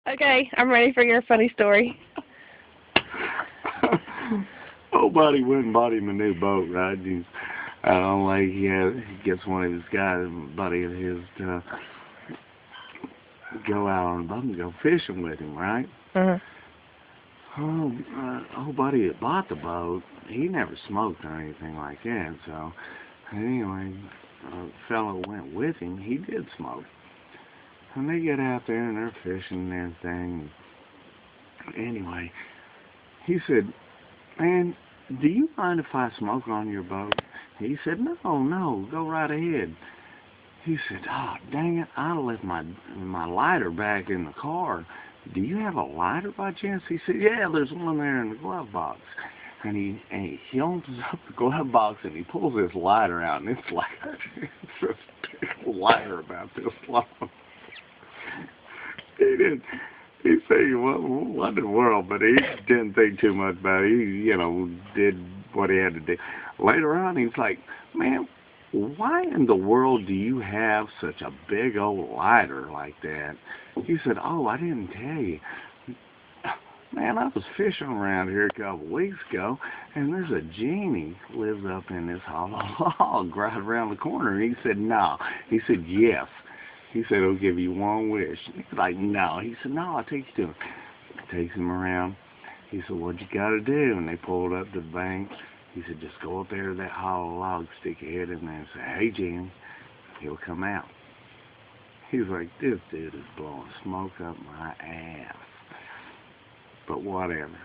Okay, I'm ready for your funny story. Old buddy went and bought him a new boat, right? He's out on the lake. He gets one of his guys, buddy of his, to go out on the boat and go fishing with him, right? Uh-huh. Old buddy that bought the boat, he never smoked or anything like that. So anyway, the fellow went with him. He did smoke. And they get out there and they're fishing and everything. Anyway, he said, "Man, do you mind if I smoke on your boat?" He said, No, go right ahead." He said, "Oh, dang it, I left my lighter back in the car. Do you have a lighter by chance?" He said, "Yeah, there's one there in the glove box." And he opens up the glove box and he pulls his lighter out, and it's like it's a big lighter about this long. He said, what in the world? But he didn't think too much about it. He, did what he had to do. Later on, he's like, "Man, why in the world do you have such a big old lighter like that?" He said, "Oh, I didn't tell you. Man, I was fishing around here a couple weeks ago, and there's a genie lives up in this hollow log right around the corner." And he said, "No." He said, "Yes." He said, "He'll give you one wish." He's like, "No." He said, "No, I'll take you to him." He takes him around. He said, "What you got to do?" And they pulled up to the bank. He said, "Just go up there to that hollow log, stick your head in there and say, 'Hey, Jim.' He'll come out." He's like, "This dude is blowing smoke up my ass." But whatever.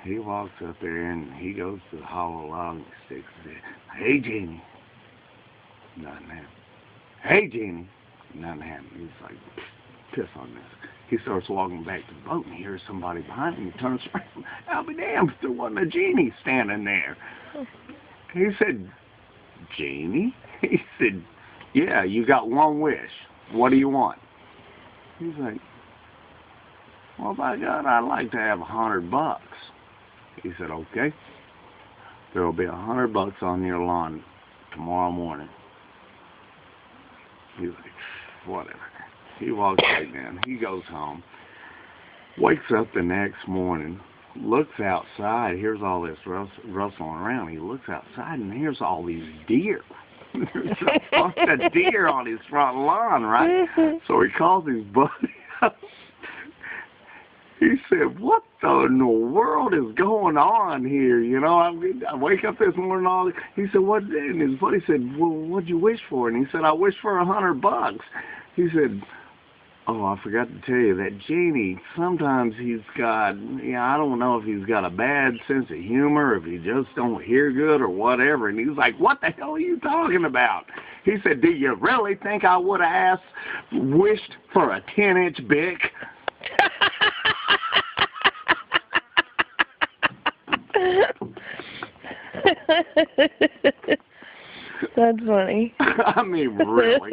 He walks up there and he goes to the hollow log and sticks his head. "Hey, Jenny." Nothing happened. "Hey, Jenny." Nothing happened. He's like, piss on this. He starts walking back to the boat and he hears somebody behind him. He turns around. I'll be damned if there wasn't a genie standing there. He said, "Genie?" He said, "Yeah, you got one wish. What do you want?" He's like, "Well, by God, I'd like to have $100. He said, "Okay. There'll be $100 on your lawn tomorrow morning." He's like, whatever. He walks back down. He goes home. Wakes up the next morning. Looks outside. Hears all this rustling around. He looks outside and hears all these deer. There's a bunch of deer on his front lawn, right? So he calls his buddy up. He said, "What in the world is going on here? I wake up this morning, he said, "What?" And his buddy said, "Well, what'd you wish for?" And he said, "I wished for $100. He said, "Oh, I forgot to tell you, that genie, sometimes he's got, I don't know if he's got a bad sense of humor, if he just don't hear good or whatever." And he was like, "What the hell are you talking about?" He said, "Do you really think I would have wished for a 10-inch Bic?" That's funny. I mean, really.